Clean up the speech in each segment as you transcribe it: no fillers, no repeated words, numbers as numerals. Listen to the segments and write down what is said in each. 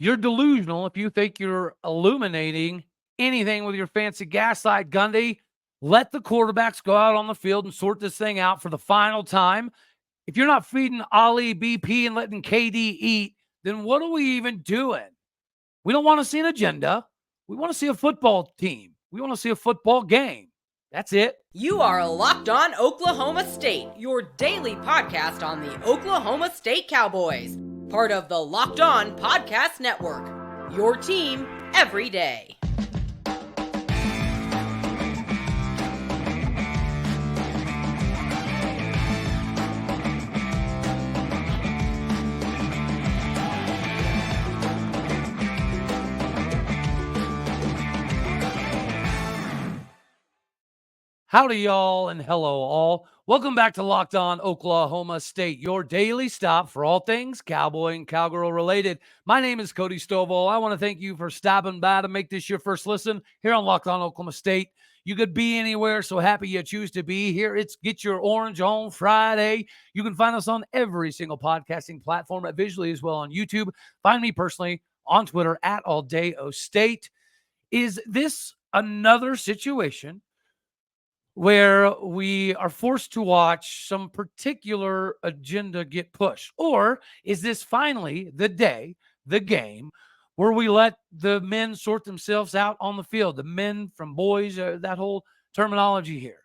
You're delusional if you think you're illuminating anything with your fancy gaslight, Gundy. Let the quarterbacks go out on the field and sort this thing out for the final time. If you're not feeding Ollie, BP, and letting KD eat, then what are we even doing? We don't want to see an agenda. We want to see a football team. We want to see a football game. That's it. You are Locked On Oklahoma State, your daily podcast on the Oklahoma State Cowboys. Part of the Locked On Podcast Network, your team every day. Howdy, y'all, and hello, all. Welcome back to Locked On Oklahoma State, your daily stop for all things Cowboy and Cowgirl related. My name is Cody Stovall. I want to thank you for stopping by to make this your first listen here on Locked On Oklahoma State. You could be anywhere, so happy you choose to be here. It's Get Your Orange on Friday. You can find us on every single podcasting platform, visually as well on YouTube. Find me personally on Twitter at AllDayOState. Is this another situation where we are forced to watch some particular agenda get pushed? Or is this finally the day, the game, where we let the men sort themselves out on the field, the men from boys, that whole terminology here?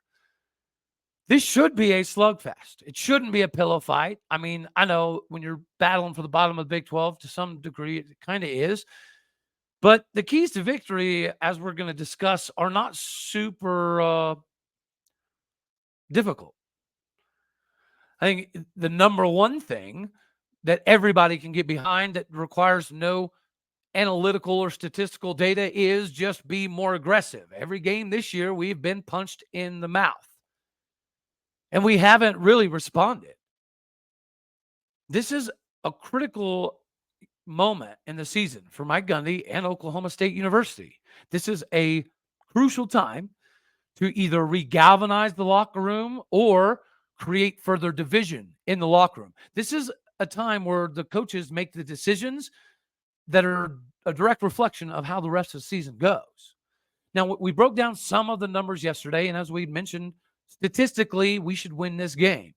This should be a slugfest. It shouldn't be a pillow fight. I mean, I know when you're battling for the bottom of the Big 12, to some degree, it kind of is. But the keys to victory, as we're going to discuss, are not super difficult. I think the number one thing that everybody can get behind that requires no analytical or statistical data is just be more aggressive. Every game this year, we've been punched in the mouth, and we haven't really responded. This is a critical moment in the season for Mike Gundy and Oklahoma State University. This is a crucial time to either re-galvanize the locker room or create further division in the locker room. This is a time where the coaches make the decisions that are a direct reflection of how the rest of the season goes. Now, we broke down some of the numbers yesterday, and as we mentioned, statistically, we should win this game.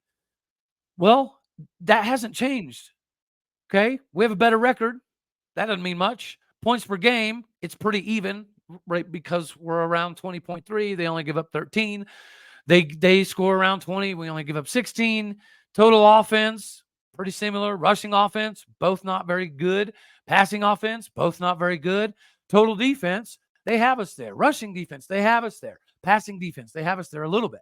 Well, that hasn't changed, okay? We have a better record. That doesn't mean much. Points per game, it's pretty even, right? Because we're around 20.3. They only give up 13. They score around 20. We only give up 16. Total offense, pretty similar. Rushing offense, both not very good. Passing offense, both not very good. Total defense, they have us there. Rushing defense, they have us there. Passing defense, they have us there a little bit.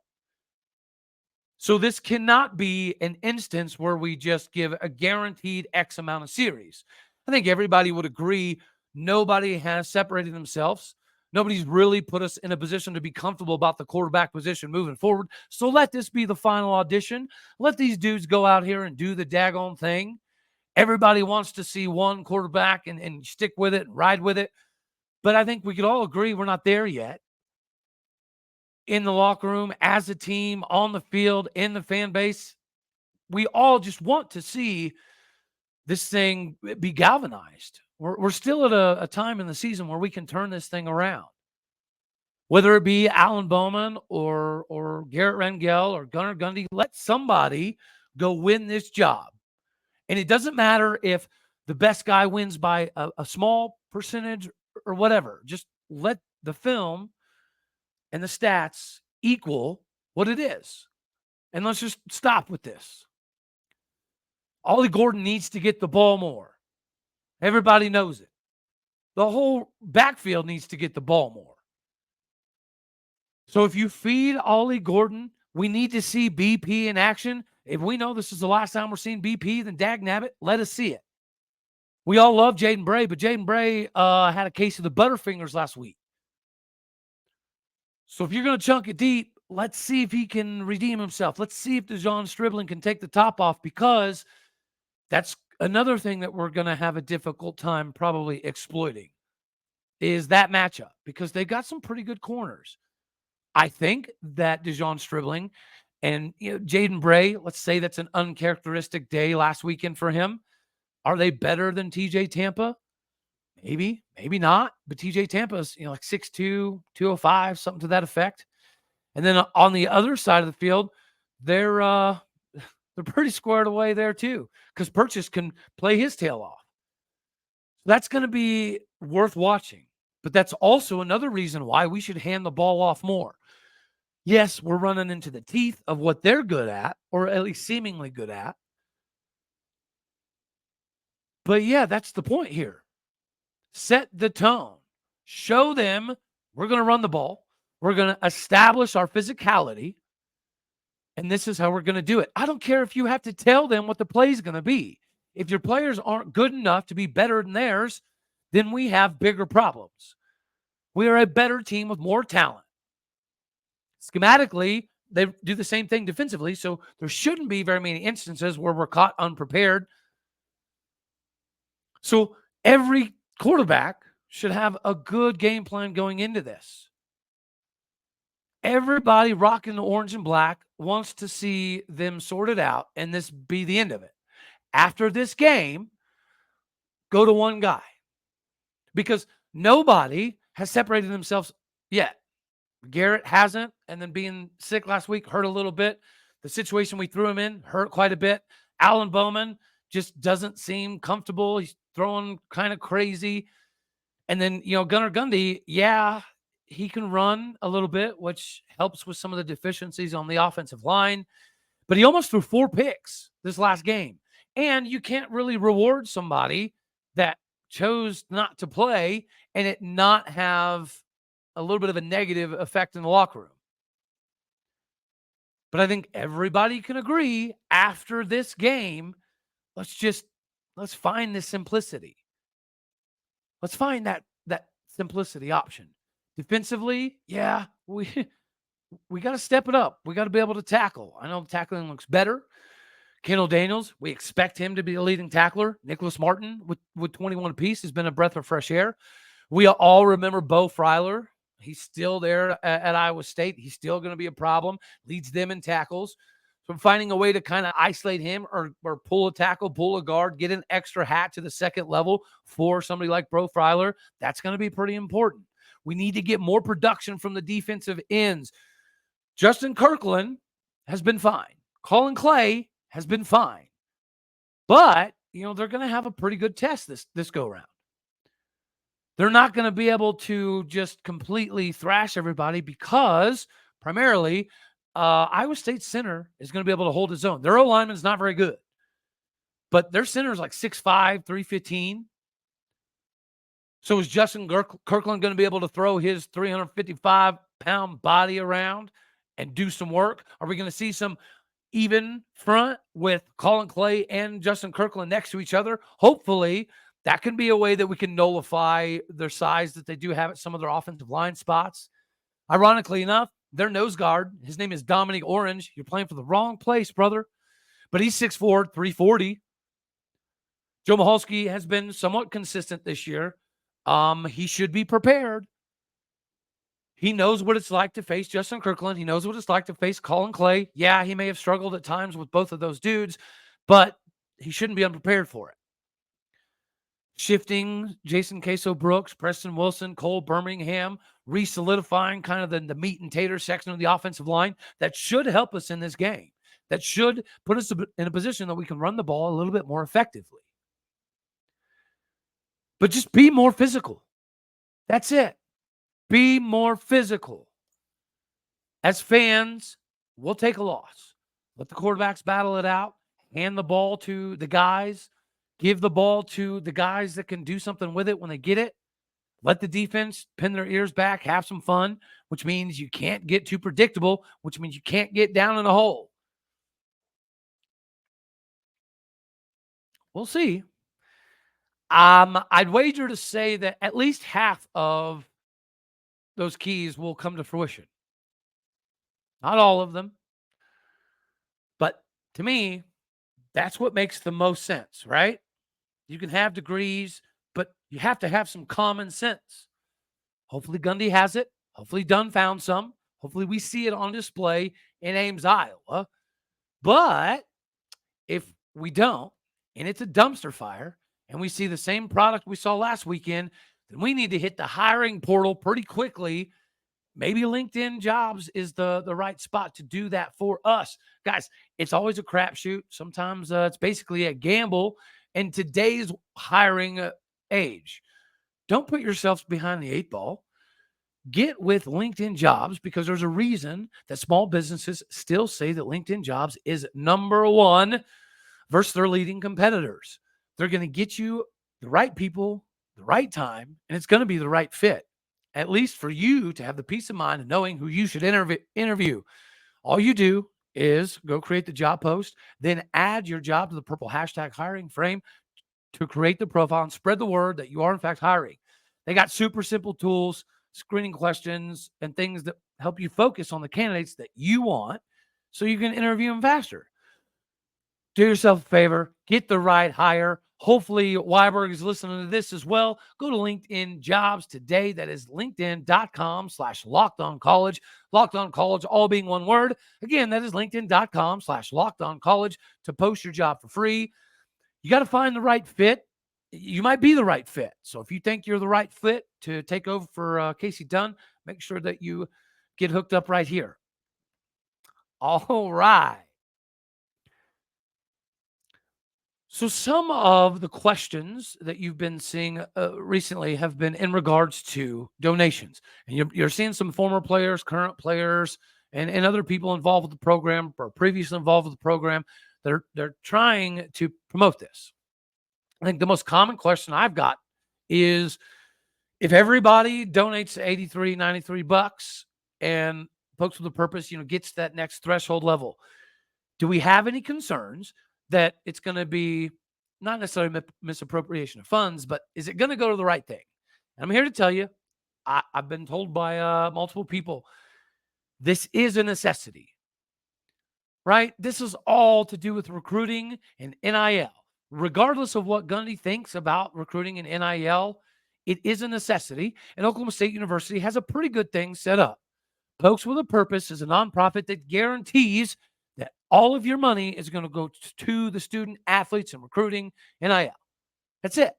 So this cannot be an instance where we just give a guaranteed X amount of series. I think everybody would agree nobody has separated themselves. Nobody's really put us in a position to be comfortable about the quarterback position moving forward. So let this be the final audition. Let these dudes go out here and do the daggone thing. Everybody wants to see one quarterback and stick with it and ride with it. But I think we could all agree we're not there yet. In the locker room, as a team, on the field, in the fan base, we all just want to see this thing be galvanized. We're still at a time in the season where we can turn this thing around. Whether it be Alan Bowman or Garrett Rangel or Gunnar Gundy, let somebody go win this job. And it doesn't matter if the best guy wins by a small percentage or whatever. Just let the film and the stats equal what it is. And let's just stop with this. Ollie Gordon needs to get the ball more. Everybody knows it. The whole backfield needs to get the ball more. So if you feed Ollie Gordon, we need to see BP in action. If we know this is the last time we're seeing BP, then dagnabbit, let us see it. We all love Jaden Bray, but Jaden Bray had a case of the Butterfingers last week. So if you're going to chunk it deep, let's see if he can redeem himself. Let's see if DeJon Stribling can take the top off, because that's another thing that we're going to have a difficult time probably exploiting is that matchup, because they've got some pretty good corners. I think that DeJon Stribling and Jaden Bray, let's say that's an uncharacteristic day last weekend for him. Are they better than TJ Tampa? Maybe, maybe not. But TJ Tampa's, like 6'2", 205, something to that effect. And then on the other side of the field, they're pretty squared away there too, because Purchase can play his tail off. That's going to be worth watching. But that's also another reason why we should hand the ball off more. Yes, we're running into the teeth of what they're good at, or at least seemingly good at. But yeah, that's the point here. Set the tone. Show them we're going to run the ball. We're going to establish our physicality. And this is how we're going to do it. I don't care if you have to tell them what the play is going to be. If your players aren't good enough to be better than theirs, then we have bigger problems. We are a better team with more talent. Schematically, they do the same thing defensively, so there shouldn't be very many instances where we're caught unprepared. So every quarterback should have a good game plan going into this. Everybody rocking the orange and black wants to see them sorted out and this be the end of it. After this game, go to one guy. Because nobody has separated themselves yet. Garrett hasn't, and then being sick last week hurt a little bit. The situation we threw him in hurt quite a bit. Alan Bowman just doesn't seem comfortable. He's throwing kind of crazy. And then, Gunnar Gundy, yeah, he can run a little bit, which helps with some of the deficiencies on the offensive line. But he almost threw 4 picks this last game. And you can't really reward somebody that chose not to play and it not have a little bit of a negative effect in the locker room. But I think everybody can agree after this game, let's find this simplicity. Let's find that simplicity option. Defensively, yeah, we got to step it up. We got to be able to tackle. I know the tackling looks better. Kendall Daniels, we expect him to be a leading tackler. Nicholas Martin with 21 apiece has been a breath of fresh air. We all remember Bo Freiler. He's still there at Iowa State. He's still going to be a problem. Leads them in tackles. So finding a way to kind of isolate him or pull a tackle, pull a guard, get an extra hat to the second level for somebody like Bo Freiler, that's going to be pretty important. We need to get more production from the defensive ends. Justin Kirkland has been fine. Colin Clay has been fine. But, they're going to have a pretty good test this go-round. They're not going to be able to just completely thrash everybody because, primarily, Iowa State center is going to be able to hold his own. Their O-lineman is not very good. But their center is like 6'5", 315. So is Justin Kirkland going to be able to throw his 355-pound body around and do some work? Are we going to see some even front with Colin Clay and Justin Kirkland next to each other? Hopefully, that can be a way that we can nullify their size that they do have at some of their offensive line spots. Ironically enough, their nose guard, his name is Dominic Orange. You're playing for the wrong place, brother. But he's 6'4", 340. Joe Michalski has been somewhat consistent this year. He should be prepared. He knows what it's like to face Justin Kirkland. He knows what it's like to face Colin Clay. Yeah, he may have struggled at times with both of those dudes, but he shouldn't be unprepared for it. Shifting Jason Queso-Brooks, Preston Wilson, Cole Birmingham, re-solidifying kind of the meat and tater section of the offensive line. That should help us in this game. That should put us in a position that we can run the ball a little bit more effectively. But just be more physical. That's it. Be more physical. As fans, we'll take a loss. Let the quarterbacks battle it out. Hand the ball to the guys. Give the ball to the guys that can do something with it when they get it. Let the defense pin their ears back, have some fun, which means you can't get too predictable, which means you can't get down in a hole. We'll see. I'd wager to say that at least half of those keys will come to fruition. Not all of them. But to me, that's what makes the most sense, right? You can have degrees, but you have to have some common sense. Hopefully Gundy has it. Hopefully Dunn found some. Hopefully we see it on display in Ames, Iowa. But if we don't, and it's a dumpster fire, and we see the same product we saw last weekend, then we need to hit the hiring portal pretty quickly. Maybe LinkedIn Jobs is the right spot to do that for us. Guys, it's always a crapshoot. Sometimes it's basically a gamble in today's hiring age. Don't put yourselves behind the 8 ball. Get with LinkedIn Jobs, because there's a reason that small businesses still say that LinkedIn Jobs is number one versus their leading competitors. They're going to get you the right people, the right time, and it's going to be the right fit, at least for you to have the peace of mind of knowing who you should interview. All you do is go create the job post, then add your job to the purple hashtag hiring frame to create the profile and spread the word that you are in fact hiring. They got super simple tools, screening questions, and things that help you focus on the candidates that you want so you can interview them faster. Do yourself a favor, get the right hire. Hopefully Weiberg is listening to this as well. Go to LinkedIn Jobs today. That is linkedin.com/LockedOnCollege. Locked On College, all being one word. Again, that is linkedin.com/LockedOnCollege to post your job for free. You got to find the right fit. You might be the right fit. So if you think you're the right fit to take over for Kasey Dunn, make sure that you get hooked up right here. All right. So some of the questions that you've been seeing recently have been in regards to donations. And you're seeing some former players, current players, and other people involved with the program or previously involved with the program. They're trying to promote this. I think the most common question I've got is, if everybody donates $83, $93 and Folks with a Purpose, gets to that next threshold level, do we have any concerns that it's going to be not necessarily misappropriation of funds, but is it going to go to the right thing? And I'm here to tell you, I've been told by multiple people, this is a necessity, right? This is all to do with recruiting and NIL. Regardless of what Gundy thinks about recruiting and NIL, it is a necessity. And Oklahoma State University has a pretty good thing set up. Folks with a Purpose is a nonprofit that guarantees that all of your money is going to go to the student athletes and recruiting NIL. That's it.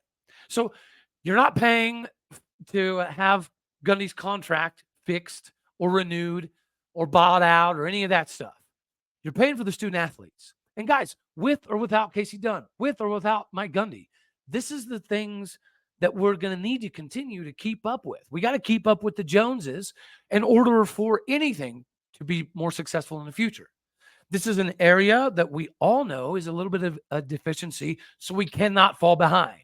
So you're not paying to have Gundy's contract fixed or renewed or bought out or any of that stuff. You're paying for the student athletes. And guys, with or without Kasey Dunn, with or without Mike Gundy, this is the things that we're going to need to continue to keep up with. We got to keep up with the Joneses in order for anything to be more successful in the future. This is an area that we all know is a little bit of a deficiency, so we cannot fall behind.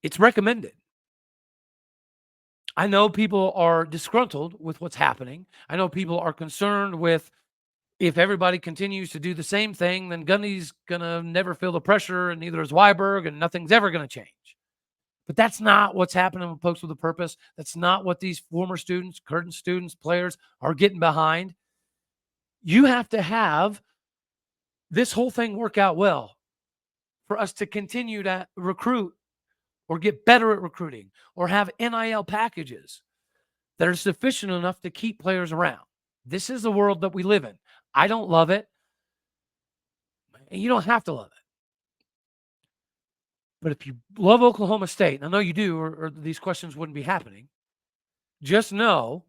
It's recommended. I know people are disgruntled with what's happening. I know people are concerned with, if everybody continues to do the same thing, then Gundy's going to never feel the pressure, and neither is Weiberg, and nothing's ever going to change. But that's not what's happening with Folks with a Purpose. That's not what these former students, current students, players are getting behind. You have to have this whole thing work out well for us to continue to recruit or get better at recruiting or have NIL packages that are sufficient enough to keep players around. This is the world that we live in. I don't love it. And you don't have to love it. But if you love Oklahoma State, and I know you do, or these questions wouldn't be happening, just know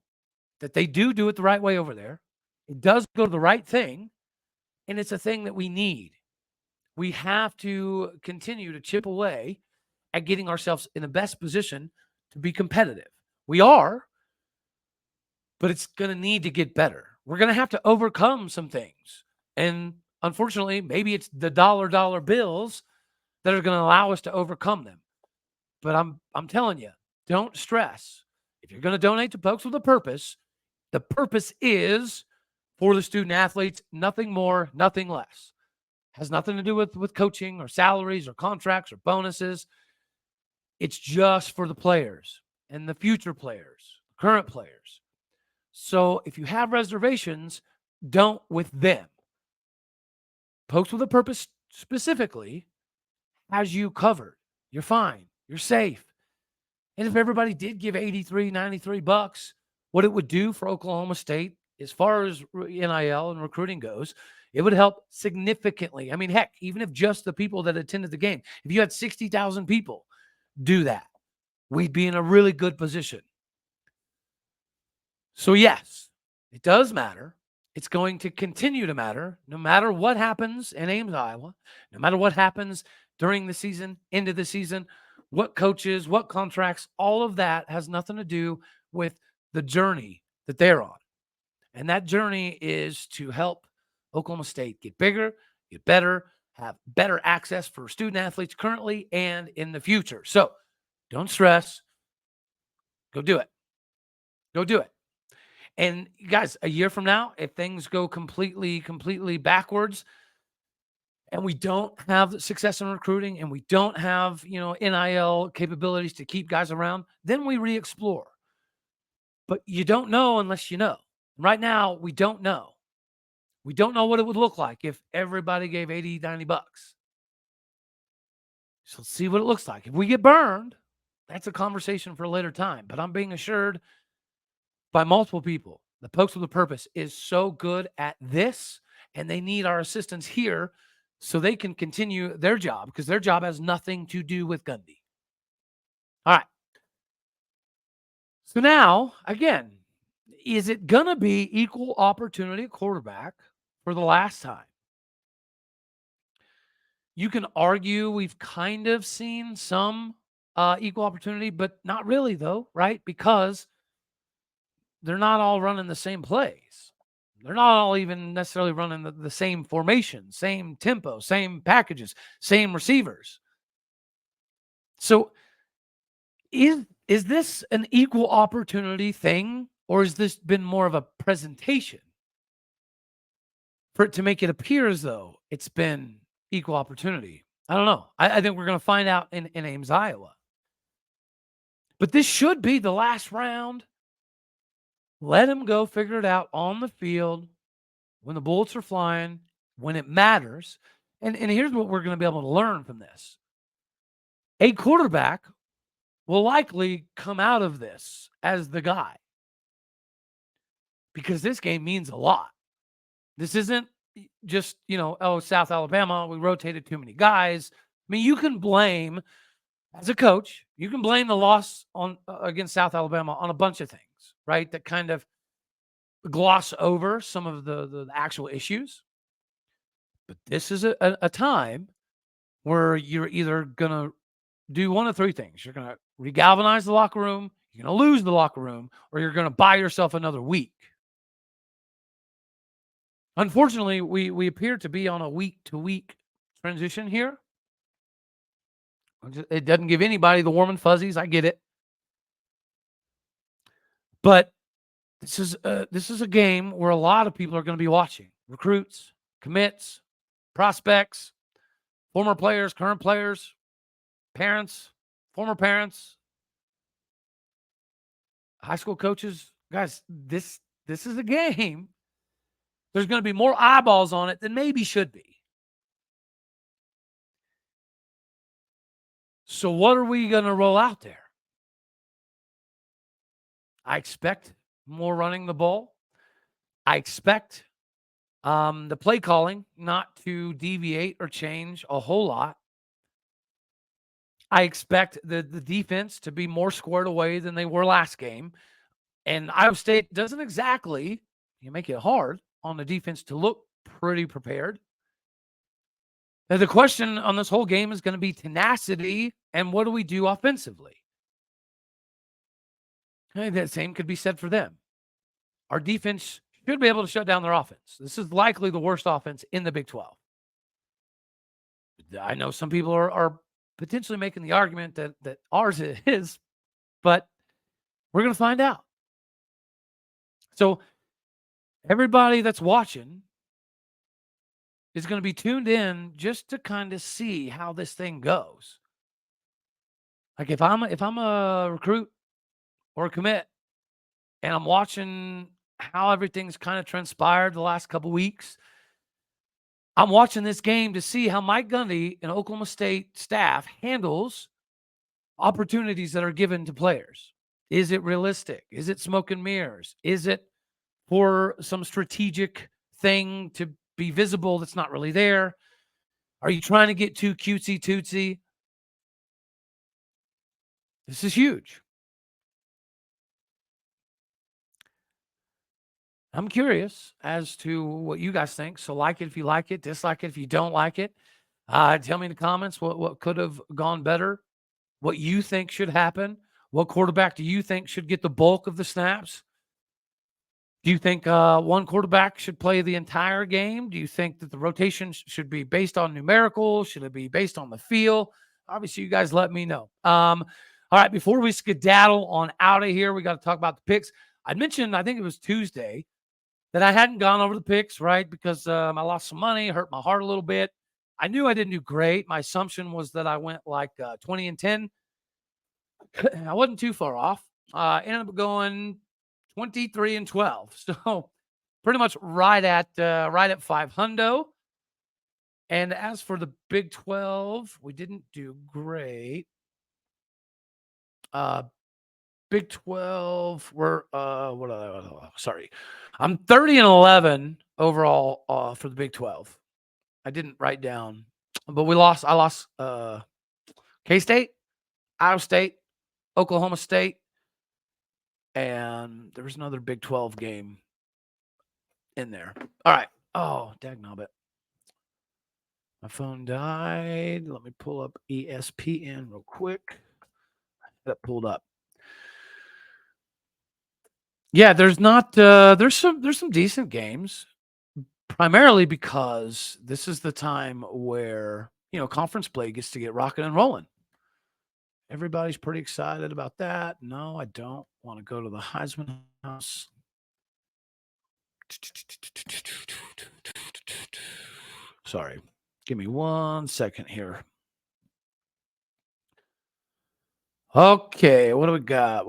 that they do it the right way over there. It does go to the right thing, and it's a thing that we need. We have to continue to chip away at getting ourselves in the best position to be competitive. We are, but it's going to need to get better. We're going to have to overcome some things. And unfortunately, maybe it's the dollar bills that are going to allow us to overcome them. But I'm telling you, don't stress. If you're going to donate to Folks with a Purpose, the purpose is for the student athletes, nothing more, nothing less. Has nothing to do with coaching or salaries or contracts or bonuses. It's just for the players and the future players, current players. So if you have reservations, don't with them. Folks with a Purpose specifically has you covered. You're fine. You're safe. And if everybody did give $83, $93, what it would do for Oklahoma State as far as NIL and recruiting goes It would help significantly. I mean, heck, even if just the people that attended the game, if you had 60,000 people do that, we'd be in a really good position. So yes, it does matter. It's going to continue to matter no matter what happens in Ames, Iowa, no matter what happens during the season, into the season, what coaches, what contracts, all of that has nothing to do with the journey that they're on. And that journey is to help Oklahoma State get bigger, get better, have better access for student athletes currently and in the future. So don't stress. Go do it. Go do it. And guys, a year from now, if things go completely backwards and we don't have success in recruiting and we don't have, NIL capabilities to keep guys around, then we re-explore. But you don't know unless you know. Right now, we don't know. We don't know what it would look like if everybody gave 80, 90 bucks. So let's see what it looks like. If we get burned, that's a conversation for a later time. But I'm being assured by multiple people, the Pokes with a Purpose is so good at this, and they need our assistance here so they can continue their job, because their job has nothing to do with Gundy. All right. So now, again, is it going to be equal opportunity quarterback for the last time? You can argue we've kind of seen some equal opportunity, but not really, though, right? Because they're not all running the same plays. They're not all even necessarily running the same formation, same tempo, same packages, same receivers. So is this an equal opportunity thing, or has this been more of a presentation for it to make it appear as though it's been equal opportunity? I don't know. I think we're going to find out in Ames, Iowa. But this should be the last round. Let him go figure it out on the field when the bullets are flying, when it matters. And here's what we're going to be able to learn from this. A quarterback will likely come out of this as the guy, because this game means a lot. This isn't just, South Alabama, we rotated too many guys. I mean, you can blame, as a coach, you can blame the loss on against South Alabama on a bunch of things, right? That kind of gloss over some of the actual issues. But this is a time where you're either going to do one of three things. You're going to re-galvanize the locker room, you're going to lose the locker room, or you're going to buy yourself another week. Unfortunately, we appear to be on a week-to-week transition here. It doesn't give anybody the warm and fuzzies. I get it. But this is a game where a lot of people are going to be watching. Recruits, commits, prospects, former players, current players, parents, former parents, high school coaches. Guys, this is a game. There's going to be more eyeballs on it than maybe should be. So what are we going to roll out there? I expect more running the ball. I expect the play calling not to deviate or change a whole lot. I expect the defense to be more squared away than they were last game. And Iowa State doesn't exactly, make it hard on the defense to look pretty prepared. Now, the question on this whole game is going to be tenacity and what do we do offensively? That same could be said for them. Our defense should be able to shut down their offense. This is likely the worst offense in the Big 12. I know some people are potentially making the argument that ours is, but we're going to find out. So everybody that's watching is going to be tuned in just to kind of see how this thing goes. Like if I'm a recruit or a commit and I'm watching how everything's kind of transpired the last couple weeks, I'm watching this game to see how Mike Gundy and Oklahoma State staff handles opportunities that are given to players. Is it realistic? Is it smoke and mirrors? Is it for some strategic thing to be visible that's not really there? Are you trying to get too cutesy tootsy? This is huge. I'm curious as to what you guys think. So like it if you like it, dislike it if you don't like it. Tell me in the comments what could have gone better, what you think should happen. What quarterback do you think should get the bulk of the snaps? Do you think one quarterback should play the entire game? Do you think that the rotation should be based on numerical? Should it be based on the feel? Obviously, you guys let me know. All right, before we skedaddle on out of here, we got to talk about the picks. I mentioned, I think it was Tuesday, that I hadn't gone over the picks, right? Because I lost some money, hurt my heart a little bit. I knew I didn't do great. My assumption was that I went like 20-10. I wasn't too far off. Ended up going 23-12. So pretty much right at 500. And as for the Big 12, we didn't do great. Big 12, we're sorry. I'm 30-11 overall for the Big 12. I didn't write down, but I lost K-State, Iowa State, Oklahoma State, and there was another Big 12 game in there. All right. Oh, dagnabbit. My phone died. Let me pull up ESPN real quick. That pulled up. Yeah, there's some decent games, primarily because this is the time where, conference play gets to get rocking and rolling. Everybody's pretty excited about that. No, I don't want to go to the Heisman house. Sorry. Give me 1 second here. Okay, what do we got?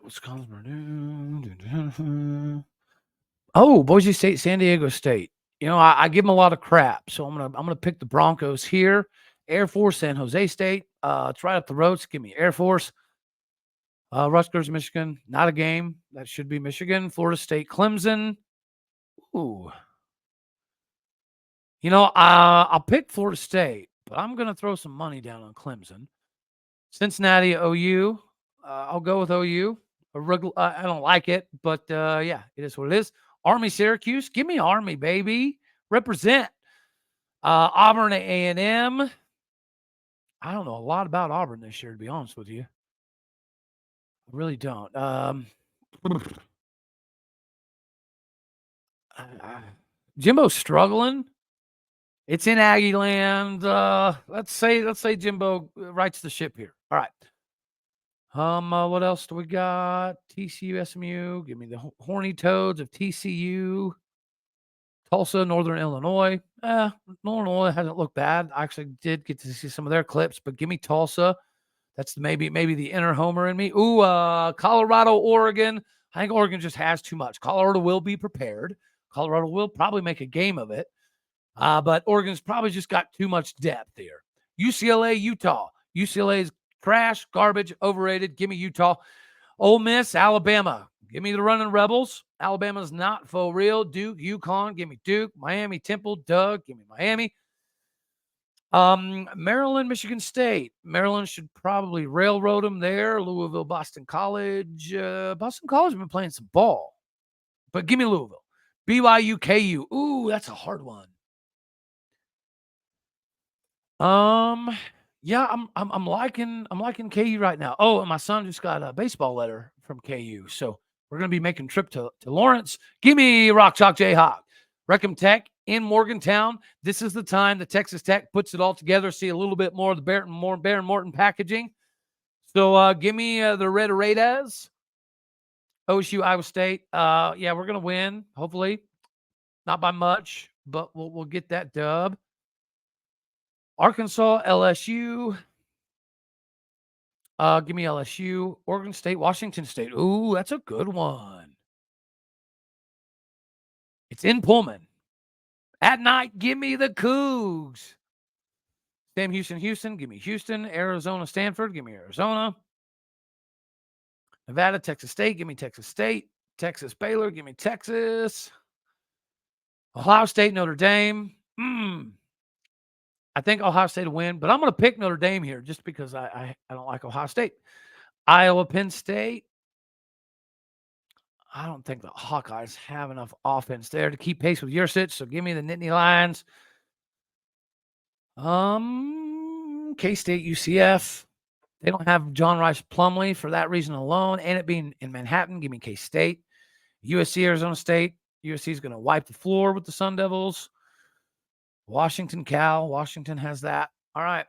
Wisconsin. Oh, Boise State, San Diego State. I give them a lot of crap, so I'm gonna pick the Broncos here. Air Force, San Jose State. It's right up the road. So give me Air Force. Rutgers, Michigan. Not a game. That should be Michigan. Florida State, Clemson. Ooh. I'll pick Florida State, but I'm gonna throw some money down on Clemson. Cincinnati, OU. I'll go with OU. I don't like it, but yeah, it is what it is. Army, Syracuse. Give me Army, baby. Represent. Auburn, A&M. I don't know a lot about Auburn this year, to be honest with you. I really don't. Jimbo's struggling. It's in Aggie land. Let's say Jimbo rights the ship here. All right. What else do we got? TCU, SMU. Give me the Horny Toads of TCU. Tulsa, Northern Illinois. Northern Illinois hasn't looked bad. I actually did get to see some of their clips, but give me Tulsa. That's maybe the inner homer in me. Ooh, Colorado, Oregon. I think Oregon just has too much. Colorado will be prepared. Colorado will probably make a game of it. But Oregon's probably just got too much depth here. UCLA, Utah. UCLA is trash, garbage, overrated. Give me Utah. Ole Miss, Alabama. Give me the running Rebels. Alabama's not for real. Duke, UConn. Give me Duke. Miami, Temple, Doug. Give me Miami. Maryland, Michigan State. Maryland should probably railroad them there. Louisville, Boston College. Boston College have been playing some ball. But give me Louisville. BYU, KU. Ooh, that's a hard one. Yeah, I'm liking KU right now. Oh, and my son just got a baseball letter from KU, so we're gonna be making a trip to Lawrence. Give me Rock Chalk Jayhawk. Reckham Tech in Morgantown. This is the time that Texas Tech puts it all together. See a little bit more of the Barron Morton packaging. So give me the Red Raiders. OSU, Iowa State. Yeah, we're gonna win. Hopefully, not by much, but we'll get that dub. Arkansas, LSU. Give me LSU. Oregon State, Washington State. Ooh, that's a good one. It's in Pullman. At night, give me the Cougs. Sam Houston. Give me Houston. Arizona, Stanford. Give me Arizona. Nevada, Texas State. Give me Texas State. Texas, Baylor. Give me Texas. Ohio State, Notre Dame. I think Ohio State will win, but I'm going to pick Notre Dame here just because I don't like Ohio State. Iowa, Penn State. I don't think the Hawkeyes have enough offense there to keep pace with Yurcich, so give me the Nittany Lions. K-State, UCF. They don't have John Rice Plumlee for that reason alone, and it being in Manhattan. Give me K-State. USC, Arizona State. USC is going to wipe the floor with the Sun Devils. Washington, Cal. Washington has that. All right.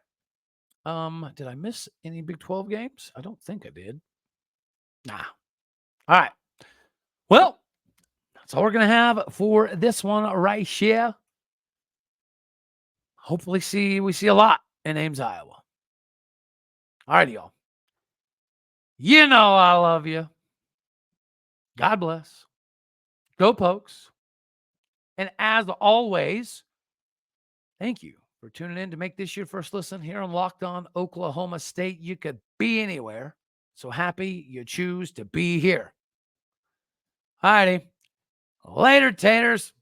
Did I miss any Big 12 games? I don't think I did. Nah. All right. Well, that's all we're going to have for this one right here. Hopefully we see a lot in Ames, Iowa. All right, y'all. You know I love you. God bless. Go Pokes. And as always, thank you for tuning in to make this your first listen here on Locked On Oklahoma State. You could be anywhere. So happy you choose to be here. All righty. Later, taters.